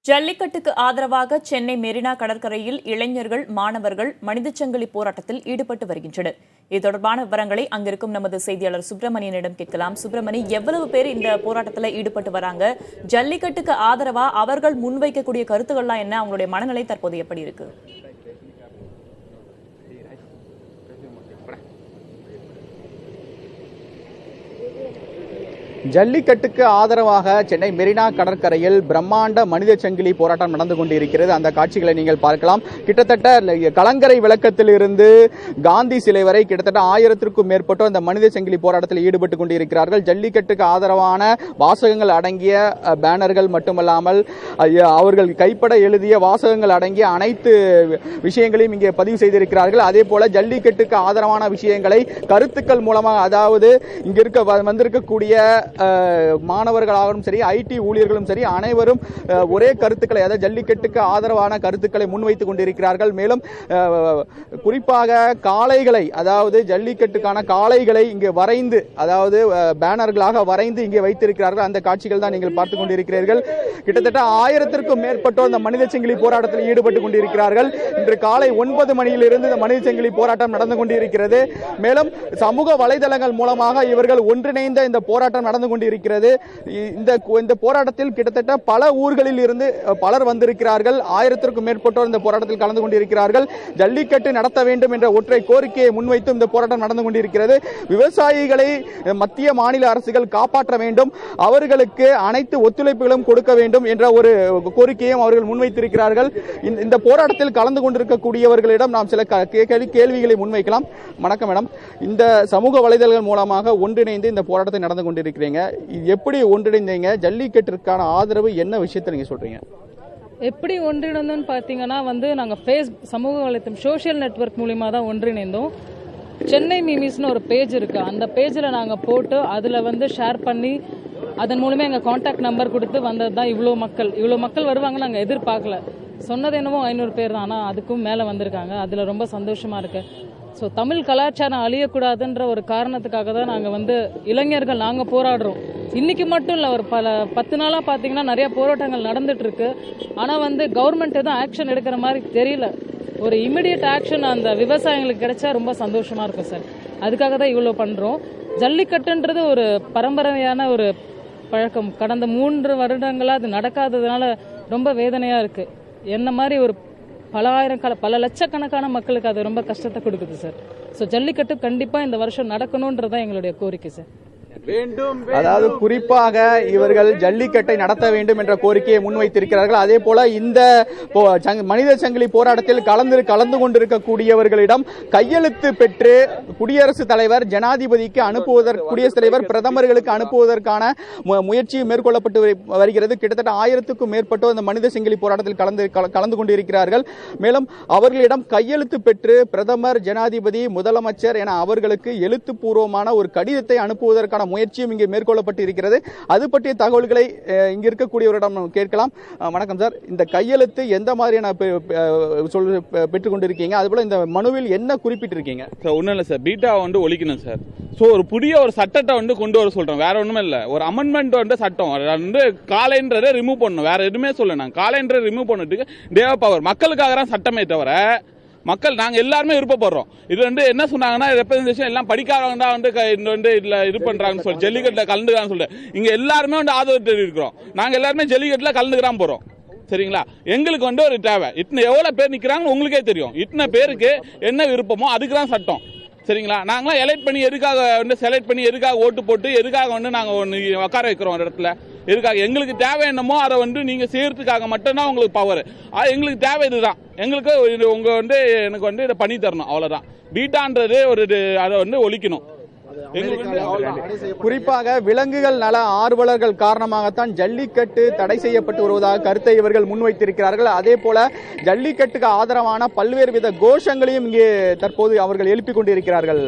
ஜல்லிக்கட்டுக்கு ஆதரவாக சென்னை மெரினா கடற்கரையில் இளைஞர்கள், மாணவர்கள் மனிதச்சங்கிலி போராட்டத்தில் ஈடுபட்டு வருகின்றனர். இது தொடர்பான விவரங்களை அங்கிருக்கும் நமது செய்தியாளர் சுப்பிரமணியனிடம் கேட்கலாம். சுப்பிரமணி, எவ்வளவு பேர் இந்த போராட்டத்தில் ஈடுபட்டு வராங்க? ஜல்லிக்கட்டுக்கு ஆதரவா அவர்கள் முன்வைக்கக்கூடிய கருத்துக்கள்லாம் என்ன? அவங்களுடைய மனநிலை தற்போது எப்படி இருக்கு? ஜல்லிக்கட்டுக்கு ஆதரவாக சென்னை மெரினா கடற்கரையில் பிரம்மாண்ட மனித சங்கிலி போராட்டம் நடந்து கொண்டிருக்கிறது. அந்த காட்சிகளை நீங்கள் பார்க்கலாம். கிட்டத்தட்ட கலங்கரை விளக்கத்தில் இருந்து காந்தி சிலை வரை கிட்டத்தட்ட 1000க்கும் மேற்பட்டோர் அந்த மனித சங்கிலி போராட்டத்தில் ஈடுபட்டு கொண்டிருக்கிறார்கள். ஜல்லிக்கட்டுக்கு ஆதரவான வாசகங்கள் அடங்கிய பேனர்கள் மட்டுமல்லாமல் அவர்கள் கைப்பட எழுதிய வாசகங்கள் அடங்கிய அனைத்து விஷயங்களையும் இங்கே பதிவு செய்திருக்கிறார்கள். அதே போல ஜல்லிக்கட்டுக்கு ஆதரவான விஷயங்களை கருத்துக்கள் மூலமாக, அதாவது இங்க வந்திருக்கக்கூடிய மாணவர்களாகவும் சரி, ஐடி ஊழியர்களும் சரி, அனைவரும் ஒரே கருத்துக்களை, அதாவது ஜல்லிக்கட்டுக்கு ஆதரவான கருத்துக்களை முன்வைத்துக் கொண்டிருக்கிறார்கள். மேலும் குறிப்பாக காளைகளை, அதாவது ஜல்லிக்கட்டுக்கான காளைகளை இங்கே வரைந்து, அதாவது பேனர்களாக வரைந்து இங்கே வைத்திருக்கிறார்கள். அந்த காட்சிகள் தான் நீங்கள் பார்த்துக் கொண்டிருக்கிறீர்கள். கிட்டத்தட்ட 1000க்கும் மேற்பட்டோர் இந்த மனித சங்கிலி போராட்டத்தில் ஈடுபட்டு கொண்டிருக்கிறார்கள். இன்று காலை 9 மணியிலிருந்து இந்த மனித சங்கிலி போராட்டம் நடந்து கொண்டிருக்கிறது. மேலும் சமூக வலைதளங்கள் மூலமாக இவர்கள் ஒன்றிணைந்த இந்த போராட்டம் நடந்து கொண்டிருக்கிறது. இந்த போராட்டத்தில் கிட்டத்தட்ட பல ஊர்களில் இருந்து பலர் வந்திருக்கிறார்கள். 1000க்கும் மேற்பட்டோர் இந்த போராட்டத்தில் கலந்து கொண்டிருக்கிறார்கள். ஜல்லிக்கட்டு நடத்த வேண்டும் என்ற ஒற்றை கோரிக்கையை முன்வைத்து இந்த போராட்டம் நடந்து கொண்டிருக்கிறது. விவசாயிகளை மத்திய மாநில அரசுகள் காப்பாற்ற வேண்டும், அவர்களுக்கு அனைத்து ஒத்துழைப்புகளும் கொடுக்க வேண்டும் என்ற ஒரு கோரிக்கையும் அவர்கள் முன்வைத்திருக்கிறார்கள். இந்த போராட்டத்தில் கலந்து கொண்டிருக்கக்கூடியவர்களிடம் நாம் சில கேள்விகளை முன்வைக்கலாம். வணக்கம் மேடம், இந்த சமூக வலைதளங்கள் மூலமாக ஒன்றிணைந்து இந்த போராட்டத்தை நடந்து கொண்டிருக்கிறீங்க, எப்படி ஒன்றிணைந்தீங்க? ஜல்லிக்கட்டிற்கான ஆதரவு என்ன விஷயத்தை நீங்க சொல்றீங்க? எப்படி ஒன்றிணைந்தோம்னு பார்த்தீங்கன்னா நாங்கள் சமூக வலைத்தளம் சோஷியல் நெட்வொர்க் மூலிமா தான் ஒன்றிணைந்தோம். சென்னை மீமிஸ்னு ஒரு பேஜ் இருக்கு, அந்த பேஜில் நாங்கள் போட்டு அதில் ஷேர் பண்ணி அதன் மூலமே எங்கள் கான்டாக்ட் நம்பர் கொடுத்து வந்தது தான். இவ்வளோ மக்கள் வருவாங்க நாங்கள் எதிர்பார்க்கல. சொன்னது என்னமோ 500 பேர் தான், ஆனால் அதுக்கும் மேலே வந்திருக்காங்க. அதில் ரொம்ப சந்தோஷமாக இருக்கு. ஸோ தமிழ் கலாச்சாரம் அழியக்கூடாதுன்ற ஒரு காரணத்துக்காக தான் நாங்கள் இளைஞர்கள் நாங்கள் போராடுறோம். இன்னைக்கு மட்டும் இல்லை, ஒரு 10 நாளாக பார்த்தீங்கன்னா நிறைய போராட்டங்கள் நடந்துட்டு இருக்கு. ஆனால் கவர்மெண்ட் எதுவும் ஆக்ஷன் எடுக்கிற மாதிரி தெரியல. ஒரு இமிடியட் ஆக்ஷன் அந்த விவசாயிகளுக்கு கிடைச்சா ரொம்ப சந்தோஷமா இருக்கும் சார். அதுக்காக தான் இவ்வளோ பண்ணுறோம். ஜல்லிக்கட்டுன்றது ஒரு பரம்பரையான ஒரு பழக்கம். கடந்த 3 வருடங்களாக அது நடக்காததுனால ரொம்ப வேதனையாக இருக்கு. என்ன மாதிரி ஒரு பல லட்சக்கணக்கான மக்களுக்கு அது ரொம்ப கஷ்டத்தை கொடுக்குது சார். ஸோ ஜல்லிக்கட்டு கண்டிப்பாக இந்த வருஷம் நடக்கணுன்றதான் எங்களுடைய கோரிக்கை சார். அதாவது குறிப்பாக இவர்கள் ஜல்லிக்கட்டை நடத்த வேண்டும் என்ற கோரிக்கையை முன்வைத்திருக்கிறார்கள். அதே போல இந்த மனித சங்கிலி போராட்டத்தில் கலந்து கொண்டிருக்கக்கூடியவர்களிடம் கையெழுத்து பெற்று குடியரசுத் தலைவர் ஜனாதிபதிக்கு குடியரசுத் தலைவர் பிரதமர்களுக்கு அனுப்புவதற்கான முயற்சி மேற்கொள்ளப்பட்டு வருகிறது. கிட்டத்தட்ட 1000க்கும் மேற்பட்டோர் இந்த மனித சங்கிலி போராட்டத்தில் கலந்து கொண்டிருக்கிறார்கள். மேலும் அவர்களிடம் கையெழுத்து பெற்று பிரதமர், ஜனாதிபதி, முதலமைச்சர் என அவர்களுக்கு எழுத்துப்பூர்வமான ஒரு கடிதத்தை அனுப்புவதற்கான முயற்சியும் இங்கே மேற்கொள்ளப்பட்டு இருக்கிறது. அது பற்றிய தகவல்களை இங்க இருக்கக்கூடியவரிடம் கேட்கலாம். வணக்கம் சார், இந்த கையெழுத்து எந்த மாதிரியான பெற்றுக் கொண்டிருக்கீங்க? அதுபோல இந்த மனுவில் என்ன குறிப்பிட்டிருக்கீங்க? சார் ஒன்றும் இல்லை சார், பீட்டா ஒழிக்கணும் சார். ஸோ ஒரு புதிய ஒரு சட்டத்தை கொண்டு வர சொல்றோம், வேற ஒன்றுமே இல்லை. ஒரு அமெண்ட்மெண்ட் சட்டம் காலைன்றதை ரிமூவ் பண்ணணும், வேற எதுவுமே சொல்ல. நாங்கள் காலைன்றதை ரிமூவ் பண்ணிட்டு டே ஆஃப் பவர் மக்களுக்காக தான் சட்டமே தவிர மக்கள் நாங்க எல்லாருமே விருப்பப்படுறோம். இது என்ன சொன்னாங்கன்னா, ரெப்ரசன்டேஷன் எல்லாம் படிக்காதவங்க தான் இது பண்றாங்கன்னு சொல்லி ஜல்லிக்கட்டுல கலந்துக்கிறான்னு சொல்லிட்டு இங்க எல்லாருமே ஆதரவு தெரிவிக்கிறோம். நாங்க எல்லாருமே ஜல்லிக்கட்டுல கலந்துக்கிறான் போறோம். சரிங்களா? எங்களுக்கு ஒரு தேவை, எவ்வளவு பேர் நிக்கிறாங்கன்னு உங்களுக்கே தெரியும். இத்தனை பேருக்கு என்ன விருப்பமோ அதுக்கு தான் சட்டம். சரிங்களா? நாங்களாம் எலெக்ட் பண்ணி எதுக்காக செலக்ட் பண்ணி எதுக்காக ஓட்டு போட்டு எதுக்காக நாங்க உட்கார வைக்கிறோம் ஒரு இடத்துல? எதுக்காக? எங்களுக்கு தேவை என்னமோ அதை நீங்க செய்யறதுக்காக மட்டும்தான் உங்களுக்கு பவர். எங்களுக்கு தேவை இதுதான். எங்களுக்கு உங்க எனக்கு இதை பண்ணி தரணும், அவ்வளவுதான். பீட்டான்றது அதை ஒழிக்கணும். குறிப்பாக விலங்குகள் நல ஆர்வலர்கள் காரணமாகத்தான் ஜல்லிக்கட்டு தடை செய்யப்பட்டு வருவதாக கருத்தை இவர்கள் முன்வைத்திருக்கிறார்கள். அதே போல ஜல்லிக்கட்டுக்கு ஆதரவான பல்வேறு வித கோஷங்களையும் இங்கே தற்போது அவர்கள் எழுப்பிக் கொண்டிருக்கிறார்கள்.